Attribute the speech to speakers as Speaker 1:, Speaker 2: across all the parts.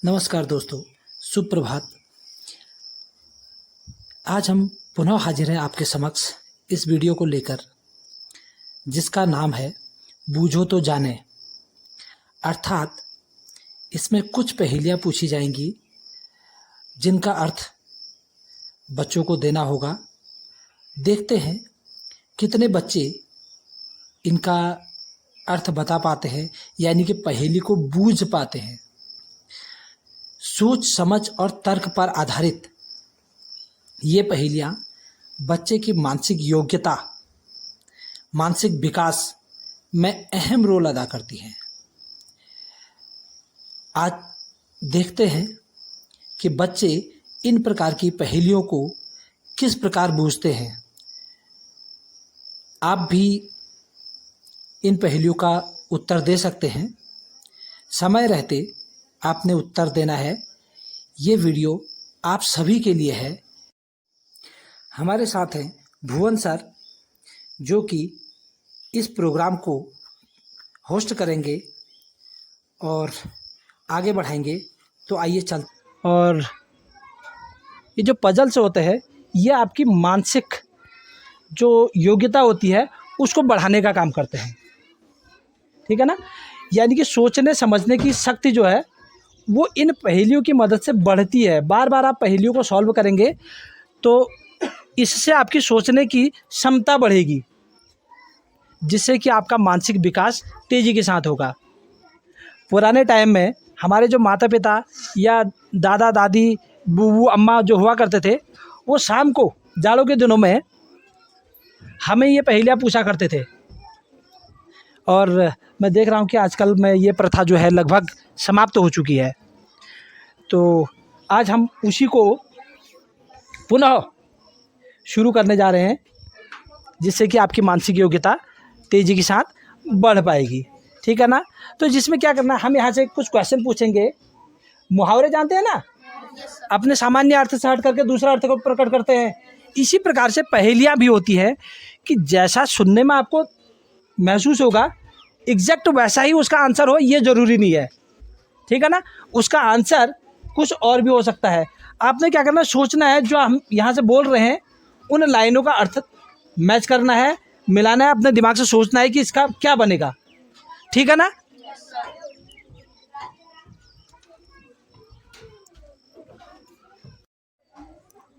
Speaker 1: नमस्कार दोस्तों, सुप्रभात। आज हम पुनः हाजिर हैं आपके समक्ष इस वीडियो को लेकर, जिसका नाम है बूझो तो जाने। अर्थात इसमें कुछ पहेलियाँ पूछी जाएंगी जिनका अर्थ बच्चों को देना होगा। देखते हैं कितने बच्चे इनका अर्थ बता पाते हैं, यानी कि पहेली को बूझ पाते हैं। सोच समझ और तर्क पर आधारित ये पहेलियाँ बच्चे की मानसिक योग्यता, मानसिक विकास में अहम रोल अदा करती हैं। आज देखते हैं कि बच्चे इन प्रकार की पहेलियों को किस प्रकार बूझते हैं। आप भी इन पहेलियों का उत्तर दे सकते हैं। समय रहते आपने उत्तर देना है। ये वीडियो आप सभी के लिए है। हमारे साथ हैं भुवन सर, जो कि इस प्रोग्राम को होस्ट करेंगे और आगे बढ़ाएंगे। तो आइए चल। और ये जो पजल्स होते हैं, ये आपकी मानसिक जो योग्यता होती है उसको बढ़ाने का काम करते हैं, ठीक है ना। यानी कि सोचने समझने की शक्ति जो है वो इन पहेलियों की मदद से बढ़ती है। बार बार आप पहेलियों को सॉल्व करेंगे तो इससे आपकी सोचने की क्षमता बढ़ेगी, जिससे कि आपका मानसिक विकास तेज़ी के साथ होगा। पुराने टाइम में हमारे जो माता पिता या दादा दादी, बूबू, अम्मा जो हुआ करते थे, वो शाम को जाड़ों के दिनों में हमें ये पहेलियाँ पूछा करते थे। और मैं देख रहा हूँ कि आजकल में ये प्रथा जो है लगभग समाप्त हो चुकी है। तो आज हम उसी को पुनः शुरू करने जा रहे हैं, जिससे कि आपकी मानसिक योग्यता तेज़ी के साथ बढ़ पाएगी, ठीक है ना। तो जिसमें क्या करना है, हम यहाँ से कुछ क्वेश्चन पूछेंगे। मुहावरे जानते हैं ना, अपने सामान्य अर्थ से हट करके दूसरा अर्थ को प्रकट करते हैं। इसी प्रकार से पहेलियाँ भी होती है कि जैसा सुनने में आपको महसूस होगा एग्जैक्ट वैसा ही उसका आंसर हो, ये ज़रूरी नहीं है, ठीक है ना। उसका आंसर कुछ और भी हो सकता है। आपने क्या करना है, सोचना है, जो हम यहाँ से बोल रहे हैं उन लाइनों का अर्थ मैच करना है, मिलाना है, अपने दिमाग से सोचना है कि इसका क्या बनेगा, ठीक है ना।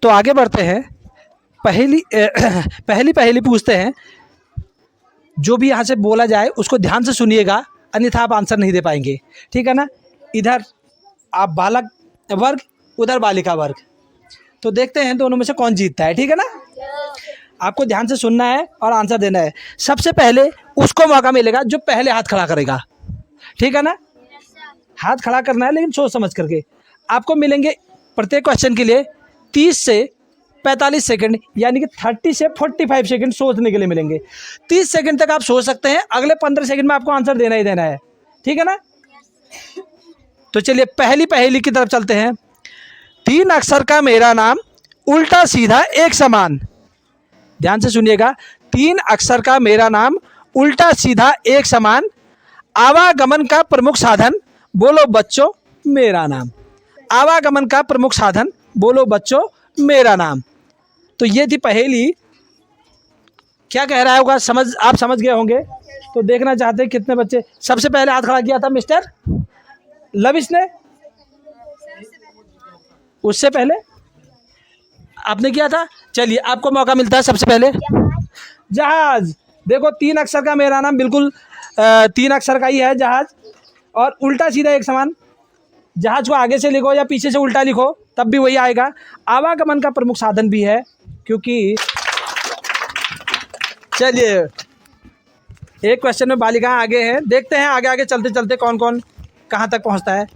Speaker 1: तो आगे बढ़ते हैं। पहली पूछते हैं। जो भी यहाँ से बोला जाए उसको ध्यान से सुनिएगा, अन्यथा आप आंसर नहीं दे पाएंगे, ठीक है ना। इधर आप बालक वर्ग, उधर बालिका वर्ग। तो देखते हैं दोनों में से कौन जीतता है, ठीक है ना। आपको ध्यान से सुनना है और आंसर देना है। सबसे पहले उसको मौका मिलेगा जो पहले हाथ खड़ा करेगा, ठीक है ना। हाथ खड़ा करना है, लेकिन सोच समझ करके। आपको मिलेंगे प्रत्येक क्वेश्चन के लिए 30 से 45 सेकंड, यानी कि 30 से 45 सेकंड सोचने के लिए मिलेंगे। 30 सेकंड तक आप सोच सकते हैं, अगले 15 सेकंड में आपको आंसर देना ही देना है, ठीक है ना। तो चलिए पहली पहेली की तरफ चलते हैं। 3 अक्षर का मेरा नाम, उल्टा सीधा एक समान। ध्यान से सुनिएगा। 3 अक्षर का मेरा नाम, उल्टा सीधा एक समान। आवागमन का प्रमुख साधन, बोलो बच्चों मेरा नाम। आवागमन का प्रमुख साधन, बोलो बच्चों मेरा नाम। तो ये थी पहेली। क्या कह रहा होगा, आप समझ गए होंगे। तो देखना चाहते हैं कितने बच्चे। सबसे पहले हाथ खड़ा किया था मिस्टर लविश ने, उससे पहले आपने किया था। चलिए आपको मौका मिलता है सबसे पहले। जहाज। देखो 3 अक्षर का मेरा नाम, बिल्कुल 3 अक्षर का ही है जहाज, और उल्टा सीधा एक समान। जहाज को आगे से लिखो या पीछे से उल्टा लिखो तब भी वही आएगा। आवागमन का प्रमुख साधन भी है, क्योंकि चलिए एक क्वेश्चन में बालिकाएं आगे हैं। देखते हैं आगे आगे चलते चलते कौन कौन कहाँ तक पहुँचता है।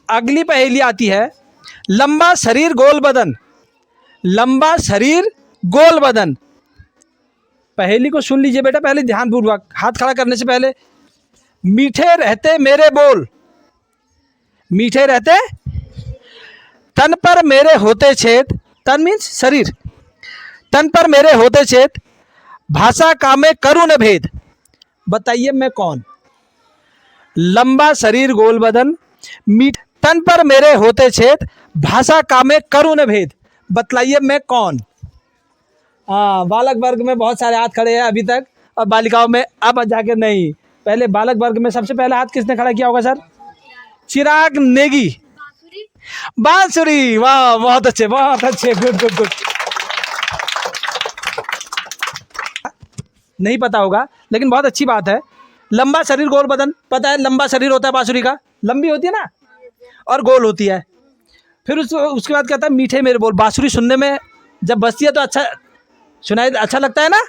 Speaker 1: अगली पहेली आती है। लंबा शरीर गोल बदन, लंबा शरीर गोल बदन। पहेली को सुन लीजिए बेटा, पहले ध्यानपूर्वक, हाथ खड़ा करने से पहले। मीठे रहते मेरे बोल, मीठे रहते तन पर मेरे होते छेद। तन मीन्स शरीर। तन पर मेरे होते छेद, भाषा का मैं करूँ न भेद। बताइए मैं कौन। लंबा शरीर गोल बदन, मीठ तन पर मेरे होते छेद, भाषा का मैं करूँ न भेद, बतलाइए मैं कौन। हाँ, बालक वर्ग में बहुत सारे हाथ खड़े हैं अभी तक, और बालिकाओं में अब जाके नहीं। पहले बालक वर्ग में सबसे पहले हाथ किसने खड़ा किया होगा सर? चिराग नेगी। बांसुरी, वाह, बहुत अच्छे, बहुत अच्छे, गुड गुड गुड। नहीं पता होगा लेकिन बहुत अच्छी बात है। लंबा शरीर गोल बदन, पता है लंबा शरीर होता है बांसुरी का, लंबी होती है ना और गोल होती है। फिर उसके बाद कहता है मीठे मेरे बोल। बांसुरी सुनने में जब बजती है तो अच्छा सुनाई, अच्छा लगता है ना।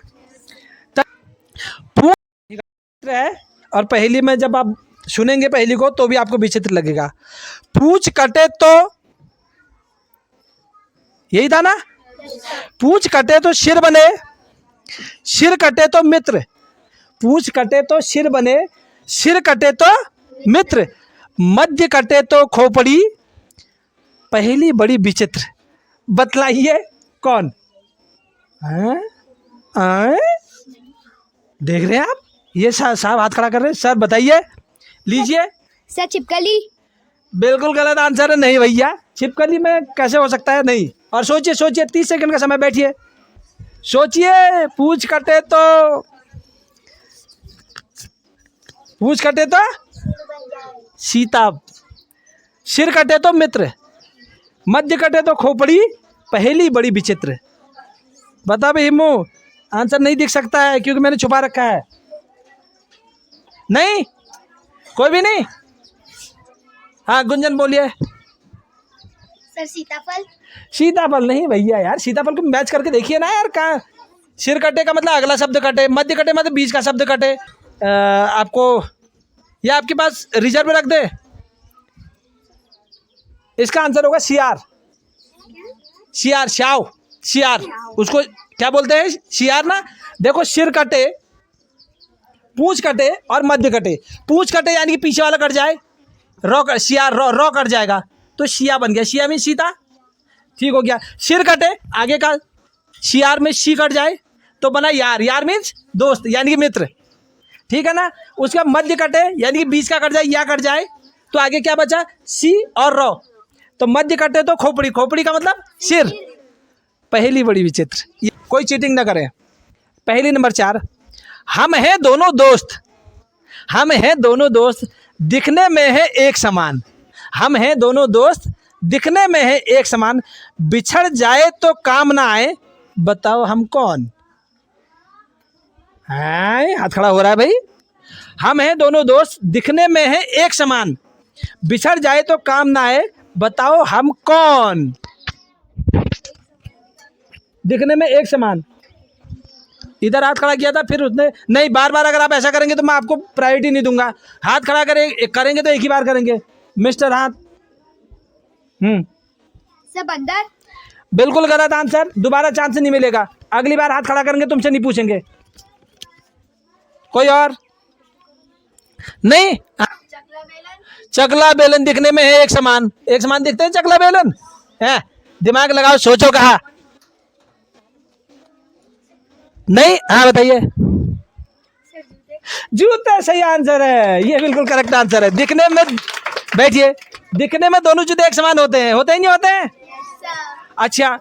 Speaker 1: है और पहेली में जब आप सुनेंगे पहेली को तो भी आपको विचित्र लगेगा। पूछ कटे तो, यही था ना, पूछ कटे तो सिर बने, सिर कटे तो मित्र, पूछ कटे तो सिर बने, सिर कटे तो मित्र, मध्य कटे तो खोपड़ी, पहेली बड़ी विचित्र, बतलाइए कौन। देख रहे हैं आप, ये साहब हाथ खड़ा कर रहे हैं। सर बताइए, लीजिए।
Speaker 2: सर छिपकली।
Speaker 1: बिल्कुल गलत आंसर है। नहीं भैया, छिपकली में कैसे हो सकता है, नहीं। और सोचिए सोचिए, 30 सेकंड का समय, बैठिए सोचिए। पूछ कटे तो, पूछ कटे तो सीता, सिर कटे तो मित्र, मध्य कटे तो खोपड़ी, पहेली बड़ी विचित्र। बता भाई हिम्मू, आंसर नहीं दिख सकता है क्योंकि मैंने छुपा रखा है। नहीं, कोई भी नहीं। हाँ गुंजन बोलिए।
Speaker 2: सर सीताफल।
Speaker 1: सीताफल नहीं भैया यार, सीताफल को मैच करके देखिए ना यार। कहाँ सिर कटे का मतलब अगला शब्द कटे, मध्य कटे मतलब बीच का शब्द कटे। आपको या आपके पास रिजर्व रख दे। इसका आंसर होगा सियार। सियार, श्याव, सियार, उसको क्या बोलते हैं, सियार ना। देखो, सिर कटे, पूंछ कटे और मध्य कटे। पूंछ कटे यानी कि पीछे वाला कट जाए, रॉ सियार, रॉ कट जाएगा तो शिया बन गया। शिया मीन सीता, ठीक हो गया। सिर कटे, आगे का सियार में शी कट जाए तो बना यार, यार मीन्स दोस्त यानी कि मित्र, ठीक है ना। उसका मध्य कटे यानी कि बीच का कट जाए, या कट जाए तो आगे क्या बचा, सी और रॉ। तो मध्य कटे तो खोपड़ी, खोपड़ी का मतलब सिर। पहेली बड़ी विचित्र, कोई चीटिंग ना करें। पहेली नंबर 4, हम हैं दोनों दोस्त, हम हैं दोनों दोस्त, दिखने में है एक समान। हम हैं दोनों दोस्त, दिखने में है एक समान, बिछड़ जाए तो काम ना आए, बताओ हम कौन। हाथ खड़ा हो रहा है भाई। हम हैं दोनों दोस्त, दिखने में है एक समान, बिछड़ जाए तो काम ना आए, बताओ हम कौन। दिखने में एक समान, इधर हाथ खड़ा किया था, फिर उसने नहीं, बार बार अगर आप ऐसा करेंगे तो मैं आपको प्रायोरिटी नहीं दूंगा। हाथ खड़ा करेंगे तो एक ही बार करेंगे। मिस्टर हाथ।
Speaker 2: सर बंदर।
Speaker 1: बिल्कुल गलत आंसर, दोबारा चांस नहीं मिलेगा। अगली बार हाथ खड़ा करेंगे तुमसे नहीं पूछेंगे। कोई और नहीं। चकला बेलन दिखने में है एक समान, एक समान दिखते हैं चकला बेलन है। दिमाग लगाओ, सोचो कहा नहीं। हाँ बताइए। जूते सही आंसर है, ये बिल्कुल करेक्ट आंसर है। दिखने में, बैठिए, दिखने में दोनों जूते एक समान होते हैं, होते ही नहीं होते हैं। अच्छा,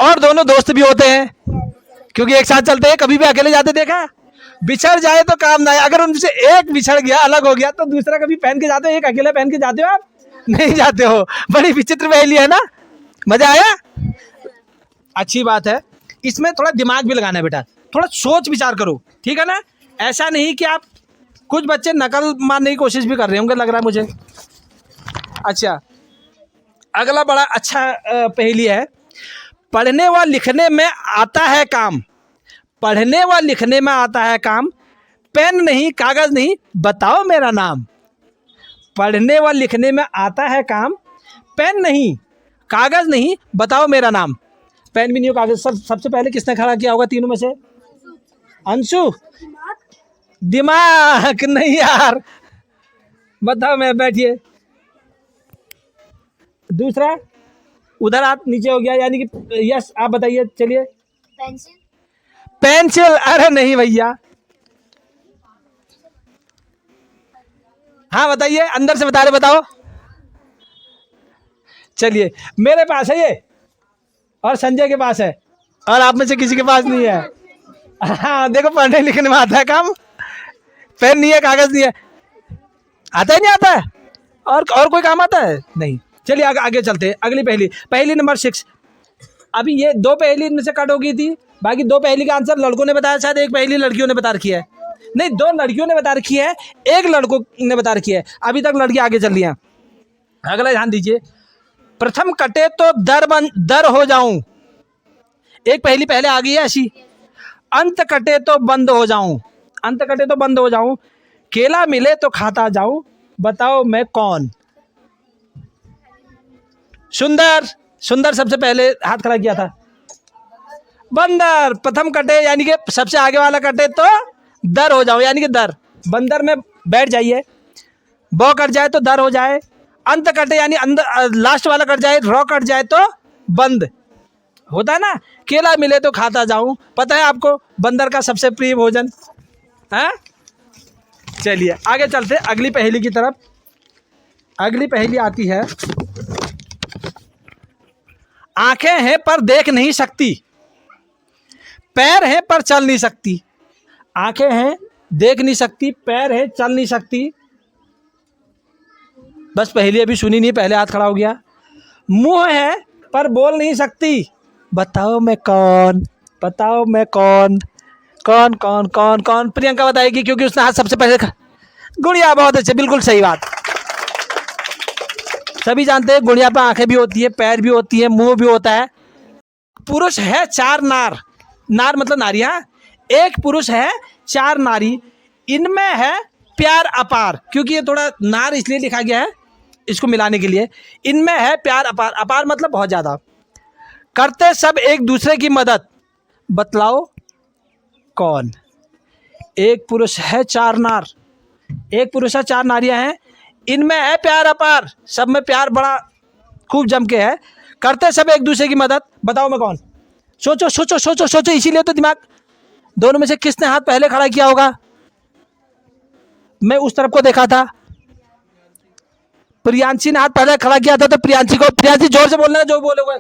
Speaker 1: और दोनों दोस्त भी होते हैं क्योंकि एक साथ चलते हैं, कभी भी अकेले जाते देखा। बिछड़ जाए तो काम ना आए, अगर उनसे एक बिछड़ गया, अलग हो गया तो दूसरा कभी पहन के जाते हो, एक अकेले पहन के जाते हो आप, नहीं जाते हो। बड़ी विचित्र पहेली है ना, मजा आया। अच्छी बात है, इसमें थोड़ा दिमाग भी लगाना है बेटा, थोड़ा सोच विचार करो, ठीक है ना। ऐसा नहीं कि आप, कुछ बच्चे नकल मारने की कोशिश भी कर रहे होंगे लग रहा है मुझे। अच्छा, अगला बड़ा अच्छा पहेली है। पढ़ने व लिखने में आता है काम, पढ़ने व लिखने में आता है काम, पेन नहीं कागज नहीं, बताओ मेरा नाम। पढ़ने व लिखने में आता है काम, पेन नहीं कागज नहीं, बताओ मेरा नाम। पेन भी नहीं हो, कागज। सबसे पहले किसने खड़ा किया होगा तीनों में से? अंशु। दिमाग नहीं यार, बताओ। मैं, बैठिए। दूसरा उधर हाथ नीचे हो गया, यानी कि यस, आप बताइए, चलिए।
Speaker 2: पेंसिल।
Speaker 1: पेंसिल, अरे नहीं भैया। हाँ बताइए, अंदर से बता रहे, बताओ। चलिए, मेरे पास है ये, और संजय के पास है, और आप में से किसी के पास नहीं है। हाँ देखो, पढ़ने लिखने में आता है काम। पेन नहीं है, कागज नहीं है, आता ही नहीं आता है। और कोई काम आता है नहीं। चलिए आगे चलते हैं। अगली पहेली नंबर 6। अभी ये 2 पहेली में से कट हो गई थी, बाकी 2 पहेली का आंसर लड़कों ने बताया, शायद 1 पहेली लड़कियों ने बता रखी है। नहीं, 2 लड़कियों ने बता रखी है, 1 लड़कों ने बता रखी है। अभी तक लड़की आगे चल रही हैं। अगला ध्यान दीजिए। प्रथम कटे तो दर हो जाऊं, एक पहेली पहले आ गई है ऐसी। अंत कटे तो बंद हो जाऊं, अंत कटे तो बंद हो जाऊं, केला मिले तो खाता जाऊं, बताओ मैं कौन। सुंदर सबसे पहले हाथ खड़ा किया था। बंदर प्रथम कटे, यानी कि सबसे आगे वाला कटे तो दर हो जाओ, यानी कि दर, बंदर में बैठ जाइए। बो कट जाए तो दर हो जाए। अंत कटे यानी अंदर लास्ट वाला कट जाए, रॉ कट जाए तो बंद होता है ना। केला मिले तो खाता जाऊं, पता है आपको बंदर का सबसे प्रिय भोजन है। चलिए आगे चलते अगली पहेली की तरफ। अगली पहेली आती है। आंखें हैं पर देख नहीं सकती, पैर हैं पर चल नहीं सकती। आंखें हैं, देख नहीं सकती, पैर है, चल नहीं सकती। बस पहेली अभी सुनी नहीं, पहले हाथ खड़ा हो गया। मुंह है पर बोल नहीं सकती, बताओ मैं कौन, बताओ मैं कौन। कौन कौन कौन कौन? प्रियंका बताएगी क्योंकि उसने हाथ सबसे पहले गुड़िया, बहुत अच्छे, बिल्कुल सही बात। सभी जानते हैं गुड़िया पर आंखें भी होती है, पैर भी होती है, मुंह भी होता है। पुरुष है 4 नार, नार मतलब नारियां। एक पुरुष है 4 नारी, इनमें है प्यार अपार, क्योंकि ये थोड़ा नार इसलिए लिखा गया है इसको मिलाने के लिए। इनमें है प्यार अपार, अपार मतलब बहुत ज्यादा। करते सब एक दूसरे की मदद, बतलाओ कौन। एक पुरुष है 4 नार, एक पुरुष है 4 नारियां हैं, इनमें है प्यार अपार, सब में प्यार बड़ा खूब जम के है। करते सब एक दूसरे की मदद, बताओ मैं कौन। सोचो सोचो सोचो सोचो, इसीलिए तो दिमाग। दोनों में से किसने हाथ पहले खड़ा किया होगा? मैं उस तरफ को देखा था, प्रियांशी ने हाथ पहले खड़ा किया था, तो प्रियांशी को, प्रियांशी जोर से बोलना है जो बोलोगे।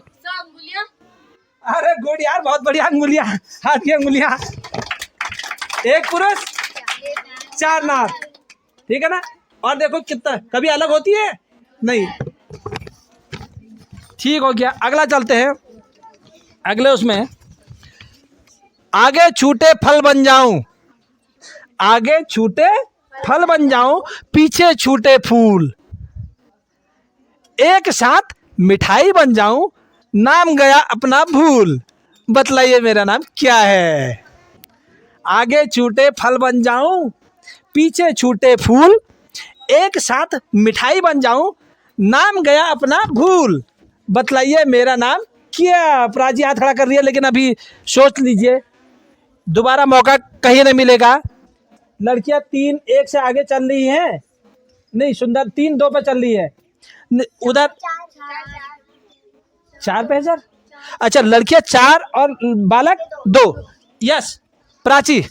Speaker 1: अरे गुड यार, बहुत बढ़िया। अंगुलियां, हाथ की अंगुलियां। एक पुरुष 4 नार, ठीक है ना। और देखो कितना, कभी अलग होती है नहीं। ठीक हो गया, अगला चलते हैं। अगले उसमें, आगे छूटे फल बन जाऊं, आगे छूटे फल बन जाऊं, पीछे छूटे फूल, एक साथ मिठाई बन जाऊं, नाम गया अपना भूल, बतलाइए मेरा नाम क्या है। आगे छूटे फल बन जाऊं, पीछे छूटे फूल, एक साथ मिठाई बन जाऊं, नाम गया अपना भूल, बतलाइए मेरा नाम क्या। प्राची हाथ खड़ा कर रही है, लेकिन अभी सोच लीजिए, दोबारा मौका कहीं नहीं मिलेगा। लड़कियां 3 1 से आगे चल रही हैं, नहीं सुंदर 3 2 पे चल रही है। उधर 4 पे है सर। अच्छा, लड़कियां 4 और बालक 2। Yes Prachi,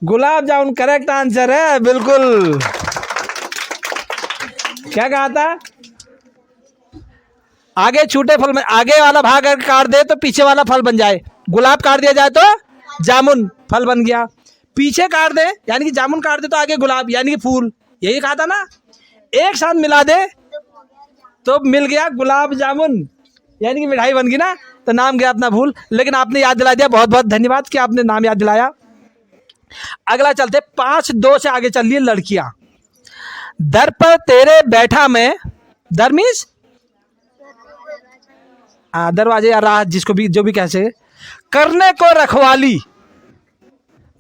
Speaker 1: gulab jamun correct answer है, बिल्कुल। क्या कहा था? आगे छूटे फल में, आगे वाला भाग अगर काट दे तो पीछे वाला फल बन जाए। गुलाब काट दिया जाए तो जामुन फल बन गया, पीछे काट दे यानी कि जामुन काट दे तो आगे गुलाब यानी कि फूल, यही कहा था ना। एक साथ मिला दे तो मिल गया गुलाब जामुन, यानी कि मिठाई बन गई ना, तो नाम गया अपना भूल। लेकिन आपने याद दिला दिया, बहुत बहुत धन्यवाद कि आपने नाम याद दिलाया। अगला चलते 5 2 से आगे चल रही है लड़कियां। दर पर तेरे बैठा मैं, दर मीन्स दरवाजे या राह, जिसको भी जो भी कह सके, करने को रखवाली।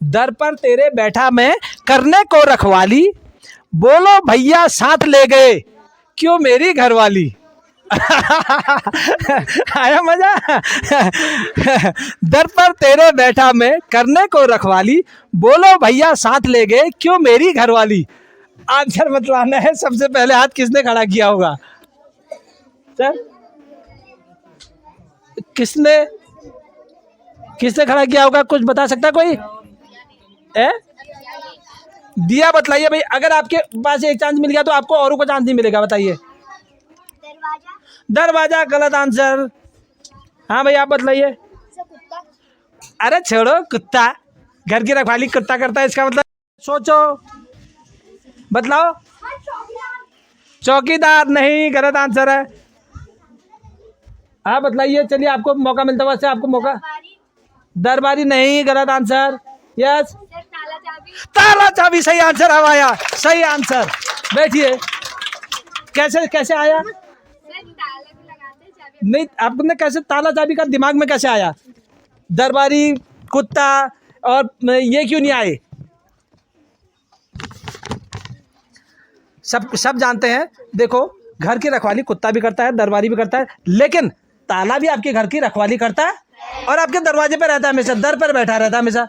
Speaker 1: दर पर तेरे बैठा मैं, करने को रखवाली, बोलो भैया साथ ले गए क्यों मेरी घरवाली। आया मजा। दर पर तेरे बैठा मैं, करने को रखवाली, बोलो भैया साथ ले गए क्यों मेरी घरवाली। आंसर बतलाना है। सबसे पहले हाथ किसने खड़ा किया होगा सर? किसने किसने खड़ा किया होगा, कुछ बता सकता कोई? दिया बतलाइए भाई, अगर आपके पास एक चांस मिल गया तो आपको औरों को चांस नहीं मिलेगा, बताइए।
Speaker 2: दरवाजा।
Speaker 1: दरवाजा गलत आंसर। हाँ भाई आप बतलाइए।
Speaker 2: सर कुत्ता।
Speaker 1: अरे छोड़ो, कुत्ता घर की रखवाली कुत्ता करता है, इसका मतलब सोचो, बतलाओ। चौकीदार नहीं, गलत आंसर है। हाँ बतलाइए, चलिए आपको मौका मिलता है, वैसे आपको मौका।
Speaker 2: दरबारी।
Speaker 1: दरबारी नहीं, गलत आंसर। यस,
Speaker 2: सर ताला चाबी।
Speaker 1: ताला चाबी सही आंसर हमारा, सही आंसर। बैठिए। कैसे कैसे आया?
Speaker 2: सर ताला भी लगाते हैं, चाबी।
Speaker 1: नहीं, आपने कैसे ताला चाबी का दिमाग में कैसे आया? दरबारी, कुत्ता और ये क्यों नहीं आए? सब जानते हैं। देखो, घर की रखवाली कुत्ता भी करता है, दरबारी भी करता है, लेकिन ताला भी आपके घर की रखवाली करता है और आपके दरवाजे पे रहता है, हमेशा दर पर बैठा रहता है हमेशा।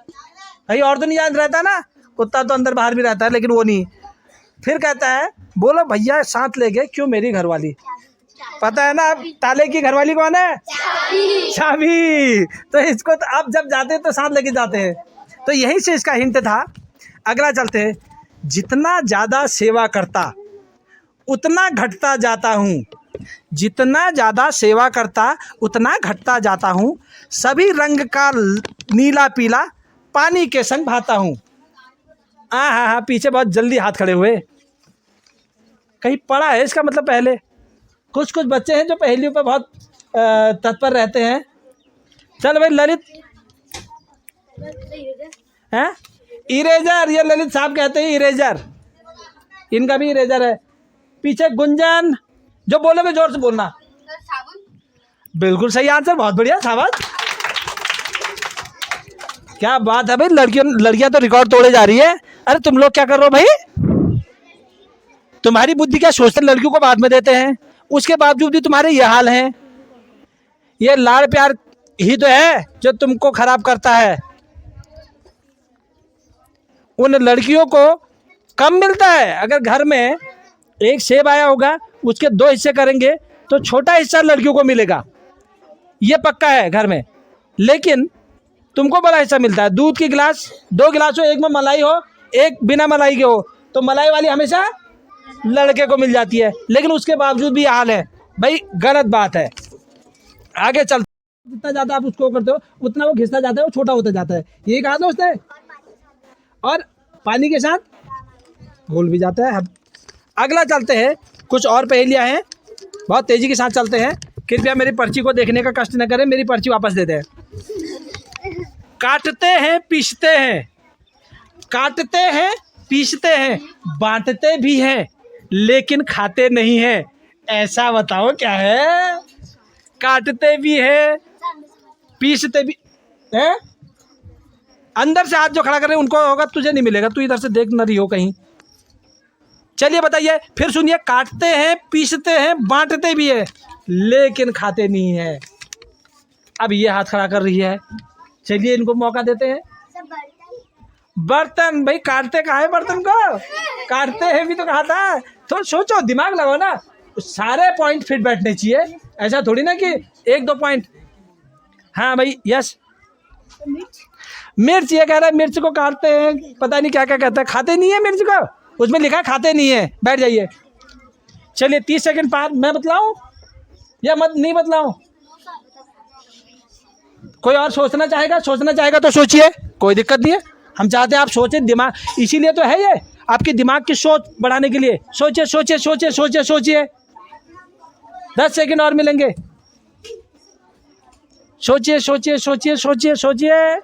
Speaker 1: कहीं और तो नहीं याद रहता ना। कुत्ता तो अंदर बाहर भी रहता है, लेकिन वो नहीं। फिर कहता है, बोलो भैया साथ ले गए क्यों मेरी घरवाली? पता है ना आप ताले की घरवाली कौन है? चाबी। तो इसको तो आप जब जाते हैं तो साथ लेके जाते हैं। तो यही से इसका हिंट था। अगला चलते हैं। जितना ज़्यादा सेवा करता उतना घटता जाता हूँ, जितना ज़्यादा सेवा करता उतना घटता जाता हूँ, सभी रंग का नीला पीला पानी के संग बहाता हूँ। हाँ, पीछे बहुत जल्दी हाथ खड़े हुए, कहीं पढ़ा है इसका मतलब पहले। कुछ कुछ बच्चे हैं जो पहेलियों पे बहुत तत्पर रहते हैं। चल भाई ललित हैं, इरेजर, ये ललित साहब कहते हैं इरेजर, इनका भी इरेजर है। पीछे गुंजन, जो बोलोगे जोर से बोलना।
Speaker 2: सर साबुन।
Speaker 1: बिल्कुल सही आंसर, बहुत बढ़िया, शाबाश। क्या बात है भाई, लड़कियां तो रिकॉर्ड तोड़े जा रही है। अरे तुम लोग क्या कर रहे हो भाई? तुम्हारी बुद्धि क्या सोचते, लड़कियों को बाद में देते हैं, उसके बावजूद भी तुम्हारे ये हाल हैं। ये लाड़ प्यार ही तो है जो तुमको खराब करता है। उन लड़कियों को कम मिलता है। अगर घर में एक सेब आया होगा, उसके 2 हिस्से करेंगे तो छोटा हिस्सा लड़कियों को मिलेगा, ये पक्का है घर में। लेकिन तुमको बड़ा हिस्सा मिलता है। दूध की गिलास 2 गिलास हो, एक में मलाई हो, एक बिना मलाई के हो, तो मलाई वाली हमेशा लड़के को मिल जाती है। लेकिन उसके बावजूद भी हाल है भाई, गलत बात है। आगे चल, जितना ज़्यादा आप उसको करते हो उतना वो घिसता जाता है, वो छोटा होता जाता है। यही कहा दोस्त है। और पानी के साथ घुल भी जाता है। अगला चलते हैं, कुछ और पहेलियाँ हैं, बहुत तेज़ी के साथ चलते हैं। कृपया मेरी पर्ची को देखने का कष्ट न करें, मेरी पर्ची वापस दे दें। काटते हैं पीसते हैं, काटते हैं पीसते हैं, बांटते भी हैं लेकिन खाते नहीं हैं। ऐसा बताओ क्या है? काटते भी है, पीसते भी है। अंदर से हाथ जो खड़ा कर रहे हैं उनको होगा, तुझे नहीं मिलेगा, तू इधर से देख न रही हो कहीं। चलिए बताइए, फिर सुनिए। काटते हैं पीसते हैं बांटते भी है लेकिन खाते नहीं है। अब ये हाथ खड़ा कर रही है, चलिए इनको मौका देते हैं।
Speaker 2: सर बर्तन।
Speaker 1: बर्तन भाई, काटते कहाँ है बर्तन को? काटते हैं भी तो कहा था। तो सोचो, दिमाग लगाओ ना। सारे पॉइंट फिट बैठने चाहिए, ऐसा थोड़ी ना कि 1-2 पॉइंट। हाँ भाई यस। मिर्च, ये कह रहा है मिर्च को काटते हैं, पता नहीं क्या क्या कहता है, खाते नहीं है मिर्च को, उसमें लिखा है खाते नहीं है। बैठ जाइए। चलिए 30 सेकंड पार, मैं बतलाऊं या मत नहीं बतलाऊं? कोई और सोचना चाहेगा? सोचना चाहेगा तो सोचिए, कोई दिक्कत नहीं है। हम चाहते हैं आप सोचें, दिमाग इसीलिए तो है ये, आपके दिमाग की सोच बढ़ाने के लिए। सोचिए सोचिए सोचिए सोचिए सोचिए। 10 सेकंड और मिलेंगे। सोचिए सोचिए सोचिए सोचिए सोचिए।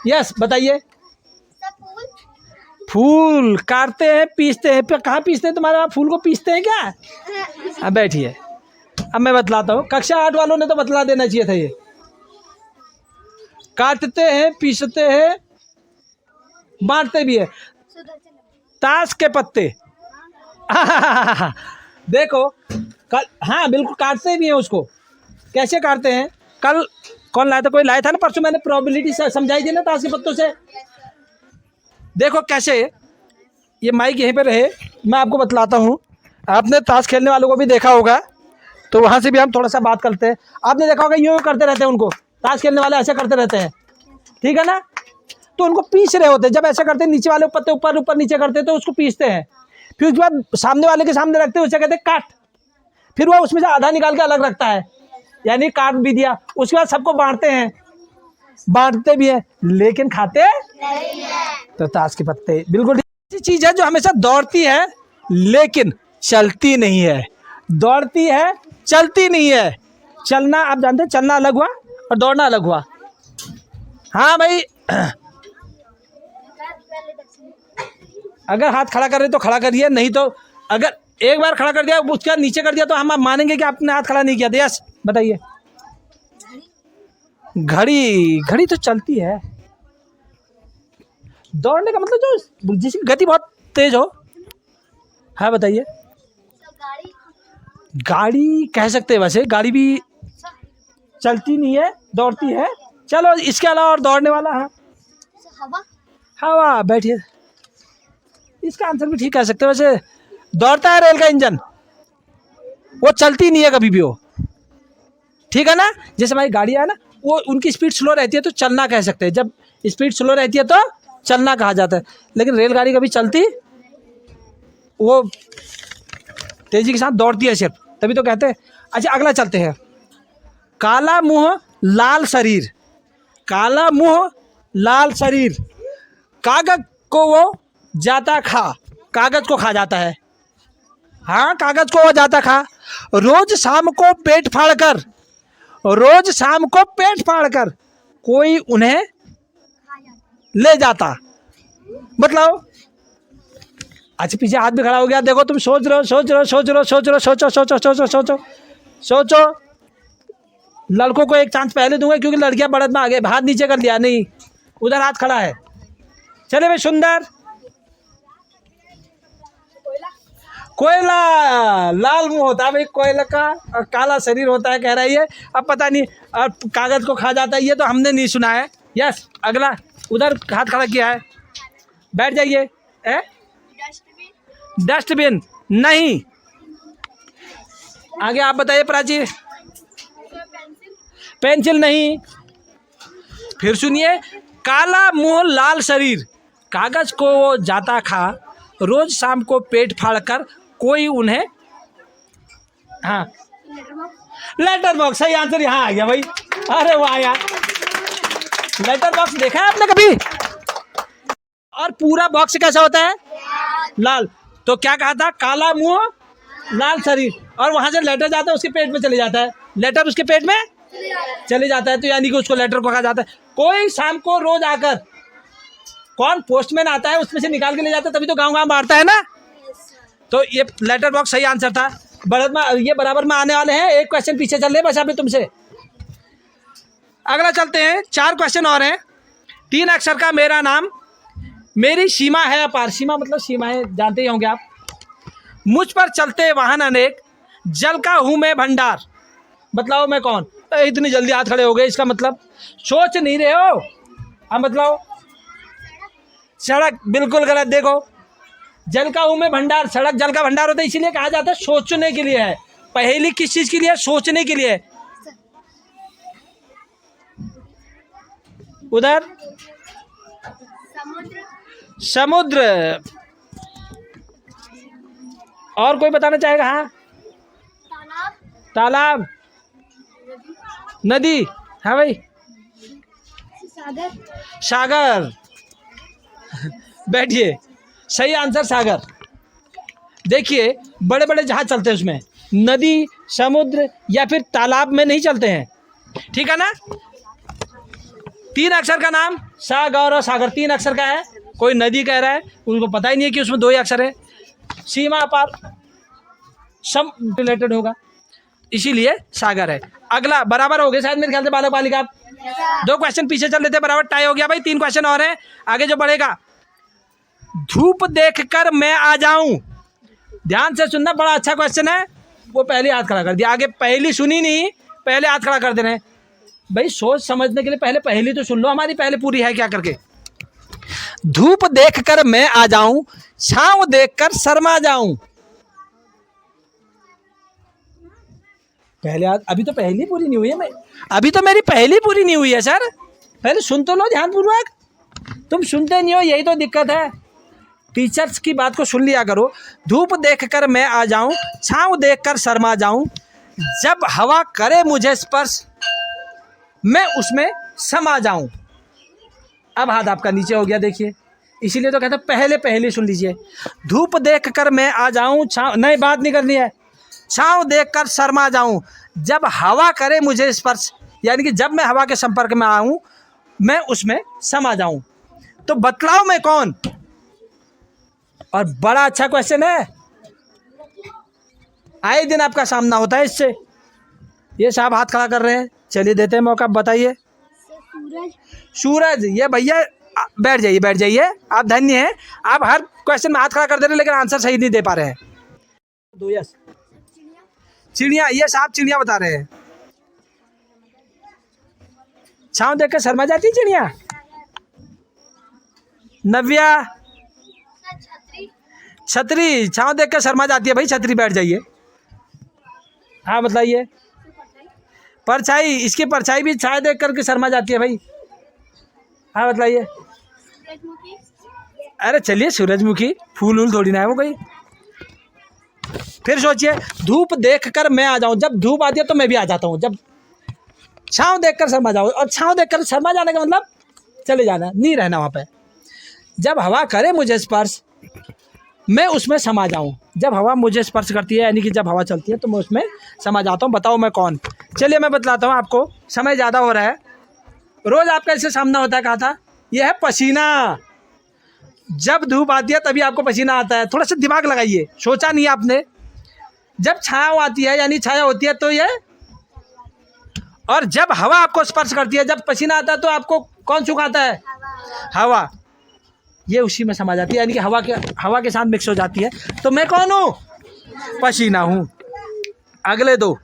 Speaker 1: यस बताइए।
Speaker 2: सर फूल।
Speaker 1: फूल काटते हैं पीसते हैं, कहाँ पीसते हैं तुम्हारे? आप फूल को पीसते हैं क्या? अब बैठिए, अब मैं बतलाता हूँ। कक्षा 8 वालों ने तो बतला देना चाहिए था ये। काटते हैं पीसते हैं बांटते भी है, ताश के पत्ते। देखो कल, हाँ बिल्कुल काटते भी हैं उसको। कैसे काटते हैं? कल कौन लाया था? कोई लाया था ना परसों, मैंने प्रोबेबिलिटी समझाई थी ना ताश के पत्तों से। देखो कैसे, ये माइक यहीं पे रहे, मैं आपको बतलाता हूँ। आपने ताश खेलने वालों को भी देखा होगा, तो वहाँ से भी हम थोड़ा सा बात करते हैं। आपने देखा होगा यूँ करते रहते हैं उनको, ताश खेलने वाले ऐसे करते रहते हैं, ठीक है ना? तो उनको पीस रहे होते हैं। जब ऐसा करते हैं नीचे वाले पत्ते ऊपर ऊपर नीचे करते हैं तो उसको पीसते हैं। फिर उसके बाद सामने वाले के सामने रखते हैं, उसे कहते हैं काट। फिर वो उसमें से आधा निकाल के अलग रखता है, यानी काट भी दिया। उसके बाद सबको बांटते हैं, बांटते भी हैं लेकिन खाते नहीं है। तो ताश के पत्ते बिल्कुल ऐसी चीज है जो हमेशा दौड़ती है लेकिन चलती नहीं है। दौड़ती है चलती नहीं है। चलना आप जानते हैं, चलना अलग हुआ और दौड़ना अलग हुआ। हाँ भाई, अगर हाथ खड़ा कर रहे तो खड़ा करिए, नहीं तो अगर एक बार खड़ा कर दिया उसके बाद नीचे कर दिया तो हम आप मानेंगे कि आपने हाथ खड़ा नहीं किया था। यस बताइए। घड़ी, घड़ी तो चलती है। दौड़ने का मतलब जो जिसकी गति बहुत तेज हो। हाँ बताइए। गाड़ी कह सकते हैं, वैसे गाड़ी भी चलती नहीं है, दौड़ती है। चलो इसके अलावा और दौड़ने वाला है
Speaker 2: हवा।
Speaker 1: हवा। बैठिए, इसका आंसर भी ठीक कह सकते हैं। वैसे दौड़ता है रेल का इंजन, वो चलती नहीं है कभी भी वो, ठीक है ना। जैसे हमारी गाड़ियाँ है ना, वो उनकी स्पीड स्लो रहती है तो चलना कह सकते हैं। जब स्पीड स्लो रहती है तो चलना कहा जाता है। लेकिन रेलगाड़ी कभी चलती, वो तेजी के साथ दौड़ती है सिर्फ, तभी तो कहते हैं। अच्छा अगला चलते हैं। काला मुंह लाल शरीर, काला मुंह लाल शरीर, कागज को वो जाता खा, कागज को खा जाता है। हाँ कागज को वो जाता खा। रोज शाम को पेट फाड़ कर, रोज शाम को पेट फाड़ कर कोई उन्हें ले जाता। मतलब अच्छा पीछे हाथ भी खड़ा हो गया। देखो तुम सोच रहे हो, सोच रहे हो, सोच रहे हो, सोच रहे हो, सोचो सोचो सोचो सोचो सोचो। लड़कों को एक चांस पहले दूंगा क्योंकि लड़कियां बढ़त में आ गए। हाथ नीचे कर लिया, नहीं उधर हाथ खड़ा है। चले भाई सुंदर। कोयला, लाल मुंह होता है भाई कोयला का और काला शरीर होता है, कह रहा है ये। अब पता नहीं, और कागज को खा जाता है, ये तो हमने नहीं सुना है। यस अगला, उधर हाथ खड़ा किया है, बैठ जाइए। डस्टबिन नहीं। आगे आप बताइए प्राची। पेंसिल नहीं। फिर सुनिए। काला मुंह लाल शरीर, कागज को वो जाता खा, रोज शाम को पेट फाड़ कर कोई उन्हें। हाँ लेटर बॉक्स, सही आंसर यहाँ आ गया भाई। अरे वाह यार, लेटर बॉक्स देखा है आपने कभी? और पूरा बॉक्स कैसा होता है? लाल। तो क्या कहा था? काला मुंह लाल शरीर, और वहां से लेटर जाता है उसके पेट में चले जाता है, लेटर उसके पेट में चले जाता है, तो यानी कि उसको लेटर को कहा जाता है। कोई शाम को रोज आकर, कौन? पोस्टमैन आता है, उसमें से निकाल के ले जाता है, तभी तो गांव गांव बांटता है ना। तो ये लेटर बॉक्स सही आंसर था। ये बराबर में आने वाले हैं। एक क्वेश्चन पीछे चल रहे बस अभी तुमसे। अगला चलते हैं, 4 क्वेश्चन और हैं। 3 अक्षर का मेरा नाम, मेरी सीमा है अपार। सीमा मतलब सीमाएं जानते ही होंगे आप। मुझ पर चलते वाहन अनेक, जल का हूं मैं भंडार। बतलाओ मैं कौन? इतनी जल्दी हाथ खड़े हो गए, इसका मतलब सोच नहीं रहे हो। अब बतलाओ। सड़क, बिल्कुल गलत। देखो, जल का हूं मैं भंडार, सड़क जल का भंडार होता है, इसीलिए कहा जाता है सोचने के लिए है। पहेली किस चीज के लिए? सोचने के लिए। उधर समुद्र। और कोई बताना चाहेगा? हाँ तालाब, नदी। हाँ भाई
Speaker 2: सागर।
Speaker 1: सागर। बैठिए, सही आंसर सागर। देखिए बड़े बड़े जहाज चलते हैं उसमें नदी, समुद्र या फिर तालाब में नहीं चलते हैं, ठीक है ना। 3 अक्षर का नाम, सागर और सागर 3 अक्षर का है। कोई नदी कह रहा है, उनको पता ही नहीं है कि उसमें 2 ही अक्षर है। सीमा पार सम रिलेटेड होगा, इसीलिए सागर है। अगला बराबर हो गए शायद मेरे ख्याल से बालक बालिका। 2 क्वेश्चन पीछे चल रहे थे, बराबर टाई हो गया भाई। 3 क्वेश्चन और हैं, आगे जो बढ़ेगा। धूप देखकर मैं आ जाऊं, ध्यान से सुनना, बड़ा अच्छा क्वेश्चन है। वो पहले हाथ खड़ा कर दिया, आगे पहली सुनी नहीं, पहले हाथ खड़ा कर देना है भाई। सोच समझने के लिए पहले पहली तो सुन लो हमारी, पहले पूरी है क्या करके। धूप देखकर मैं आ जाऊं, छांव देखकर शर्मा जाऊं। पहले अभी तो पहली पूरी नहीं हुई है, मैं अभी तो मेरी पहली पूरी नहीं हुई है सर, पहले सुन तो लो ध्यानपूर्वक। तुम सुनते नहीं हो, यही तो दिक्कत है। टीचर्स की बात को सुन लिया करो। धूप देखकर मैं आ जाऊं, छाँव देखकर शर्मा जाऊं, जब हवा करे मुझे स्पर्श मैं उसमें समा जाऊं। अब हाथ आपका नीचे हो गया, देखिए, इसीलिए तो कहते हैं पहले पहले सुन लीजिए। धूप देखकर मैं आ जाऊं, छाँव, नहीं बात नहीं करनी है, छाँव देखकर शर्मा जाऊं, जब हवा करे मुझे स्पर्श, यानी कि जब मैं हवा के संपर्क में आऊं मैं उसमें समा जाऊं। तो बतलाओ मैं कौन? और बड़ा अच्छा क्वेश्चन है, आए दिन आपका सामना होता है इससे। ये साहब हाथ खड़ा कर रहे हैं, चलिए देते हैं मौका, बताइए।
Speaker 2: सूरज।
Speaker 1: सूरज। ये भैया बैठ जाइए, बैठ जाइए, आप धन्य हैं, आप हर क्वेश्चन में हाथ खड़ा कर दे रहे हैं लेकिन आंसर सही नहीं दे पा रहे हैं। दो यस।
Speaker 2: चिड़िया।
Speaker 1: चिड़िया, ये साहब चिड़िया बता रहे हैं। छाँव देख कर शर्मा जाती चिड़िया। नव्या।
Speaker 2: छतरी।
Speaker 1: छतरी, छाँव देख कर शर्मा जाती है भाई, छतरी, बैठ जाइए। हाँ बताइए। परछाई, इसकी परछाई भी छाया देख करके शर्मा जाती है भाई। हाँ बताइए।
Speaker 2: सूरजमुखी।
Speaker 1: अरे चलिए, सूरजमुखी, फूल वूल थोड़ी ना है वो कोई। फिर सोचिए, धूप देखकर मैं आ जाऊं, जब धूप आती है तो मैं भी आ जाता हूं, जब छाँव देखकर शर्मा जाऊं, और छाँव देखकर शर्मा जाने का मतलब चले जाना, नहीं रहना वहाँ पे। जब हवा करे मुझे स्पर्श मैं उसमें समा जाऊं, जब हवा मुझे स्पर्श करती है यानी कि जब हवा चलती है तो मैं उसमें समा जाता हूं। बताओ मैं कौन? चलिए मैं बतलाता हूं आपको, समय ज़्यादा हो रहा है। रोज़ आपका इससे सामना होता है, कहा था, यह है पसीना। जब धूप आती है तभी आपको पसीना आता है। थोड़ा सा दिमाग लगाइए, सोचा नहीं आपने। जब छाँव आती है यानी छाया होती है तो ये, और जब हवा आपको स्पर्श करती है, जब पसीना आता है तो आपको कौन सुखाता है? हवा। ये उसी में समा जाती है, यानी कि हवा के साथ मिक्स हो जाती है। तो मैं कौन हूँ? पसीना हूँ। अगले दो,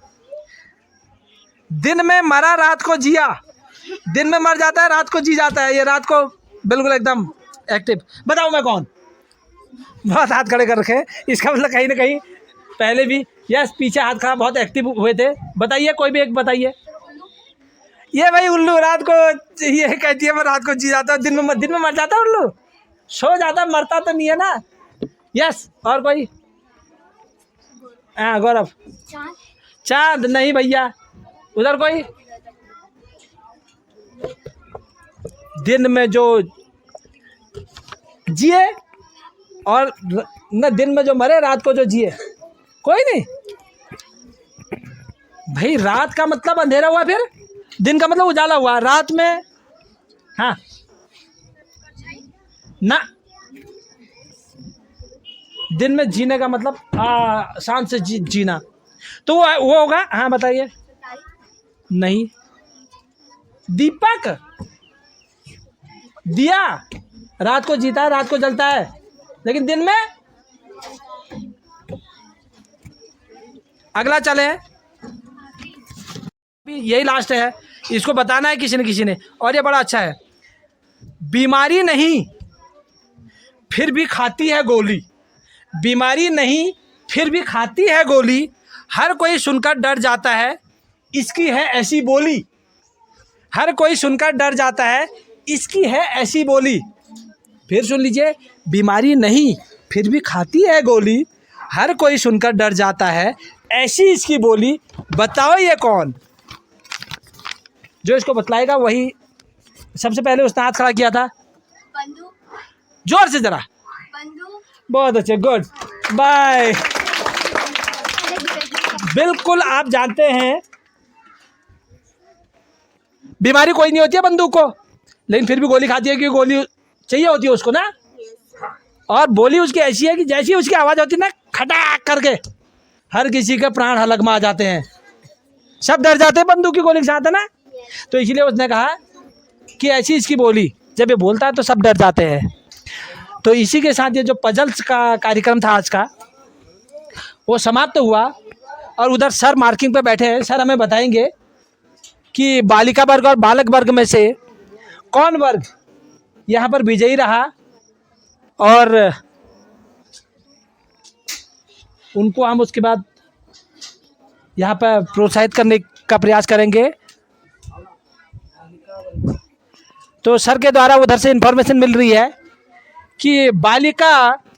Speaker 1: दिन में मरा रात को जिया। दिन में मर जाता है, रात को जी जाता है, ये रात को बिल्कुल एकदम एक्टिव। बताओ मैं कौन? बहुत हाथ खड़े कर रखे, इसका मतलब कहीं ना कहीं पहले भी, यस, पीछे हाथ खड़ा, बहुत एक्टिव हुए थे। बताइए, कोई भी एक बताइए। ये भाई उल्लू, रात को ये कहती है मैं रात को जी जाता हूँ, दिन में मर जाता है उल्लू, सो जाता, मरता तो नहीं है ना। यस, और कोई? हाँ गौरव।
Speaker 2: चांद।
Speaker 1: चाँद नहीं भैया, उधर कोई? दिन में जो जिए और न दिन में जो मरे, रात को जो जिए, कोई नहीं भाई। रात का मतलब अंधेरा हुआ, फिर दिन का मतलब उजाला हुआ, रात में। हाँ ना, दिन में जीने का मतलब शांत से जीना, तो वो होगा। हाँ बताइए। नहीं। दीपक, दिया रात को जीता है, रात को जलता है, लेकिन दिन में। अगला चले, यही लास्ट है, इसको बताना है किसी ने। और ये बड़ा अच्छा है। बीमारी नहीं फिर भी खाती है गोली। बीमारी नहीं फिर भी खाती है गोली, हर कोई सुनकर डर जाता है, इसकी है ऐसी बोली। हर कोई सुनकर डर जाता है, इसकी है ऐसी बोली। फिर सुन लीजिए, बीमारी नहीं फिर भी खाती है गोली, हर कोई सुनकर डर जाता है, ऐसी इसकी बोली। बताओ ये कौन? जो इसको बतलाएगा वही, सबसे पहले उसने हाथ खड़ा किया था।
Speaker 2: बंदूक।
Speaker 1: जोर से जरा।
Speaker 2: बंदूक।
Speaker 1: बहुत अच्छे, गुड बाय। बिल्कुल आप जानते हैं, बीमारी कोई नहीं होती है बंदूक को, लेकिन फिर भी गोली खाती है, क्योंकि गोली चाहिए होती है उसको ना। और बोली उसकी ऐसी है कि जैसी उसकी आवाज़ होती है ना, खटाक करके हर किसी के प्राण हलक में आ जाते हैं, सब डर जाते हैं बंदूक की गोली के साथ, है ना। तो इसलिए उसने कहा कि ऐसी इसकी बोली, जब ये बोलता है तो सब डर जाते हैं। तो इसी के साथ ये जो पजल्स का कार्यक्रम था आज का, वो समाप्त हुआ। और उधर सर मार्किंग पे बैठे हैं, सर हमें बताएंगे कि बालिका वर्ग और बालक वर्ग में से कौन वर्ग यहाँ पर विजयी रहा, और उनको हम उसके बाद यहाँ पर प्रोत्साहित करने का प्रयास करेंगे। तो सर के द्वारा उधर से इन्फॉर्मेशन मिल रही है कि बालिका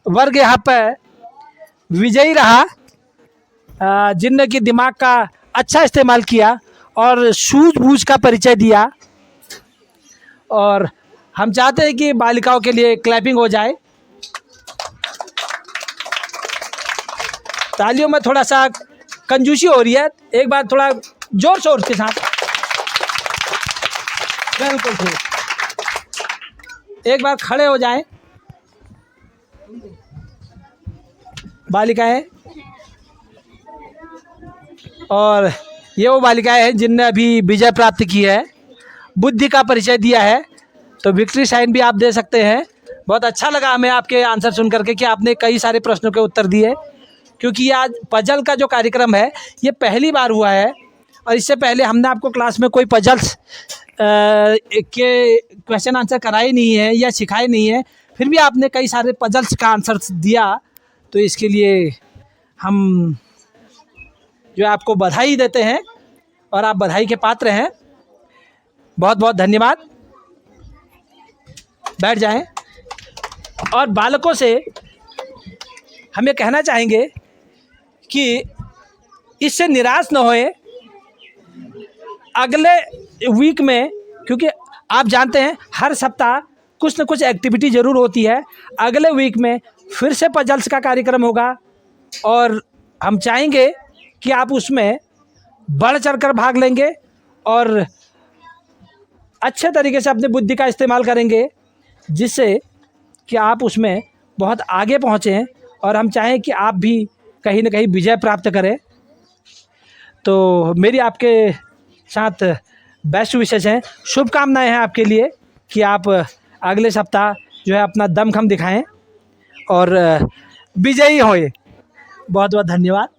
Speaker 1: वर्ग यहाँ पर विजयी रहा, जिनने कि दिमाग का अच्छा इस्तेमाल किया और सूझबूझ का परिचय दिया। और हम चाहते हैं कि बालिकाओं के लिए क्लैपिंग हो जाए। तालियों में थोड़ा सा कंजूसी हो रही है, एक बार थोड़ा जोर शोर के साथ। बिल्कुल ठीक, एक बार खड़े हो जाएं बालिकाएं। और ये वो बालिकाएं हैं जिनने अभी विजय प्राप्त की है, बुद्धि का परिचय दिया है। तो विक्ट्री साइन भी आप दे सकते हैं। बहुत अच्छा लगा हमें आपके आंसर सुन करके कि आपने कई सारे प्रश्नों के उत्तर दिए, क्योंकि ये आज पजल का जो कार्यक्रम है ये पहली बार हुआ है। और इससे पहले हमने आपको क्लास में कोई पजल्स के क्वेश्चन आंसर कराए नहीं है या सिखाए नहीं है, फिर भी आपने कई सारे पजल्स का आंसर दिया। तो इसके लिए हम जो है आपको बधाई देते हैं और आप बधाई के पात्र हैं। बहुत बहुत धन्यवाद। बैठ जाएं। और बालकों से हम ये कहना चाहेंगे कि इससे निराश न होए। अगले वीक में, क्योंकि आप जानते हैं हर सप्ताह कुछ न कुछ एक्टिविटी ज़रूर होती है, अगले वीक में फिर से पजल्स का कार्यक्रम होगा और हम चाहेंगे कि आप उसमें बढ़ चढ़कर भाग लेंगे और अच्छे तरीके से अपनी बुद्धि का इस्तेमाल करेंगे, जिससे कि आप उसमें बहुत आगे पहुँचें और हम चाहें कि आप भी कहीं न कहीं विजय प्राप्त करें। तो मेरी आपके साथ बेस्ट विशेष हैं, शुभकामनाएं हैं आपके लिए कि आप अगले सप्ताह जो है अपना दमखम दिखाएं और विजयी होए। बहुत बहुत धन्यवाद।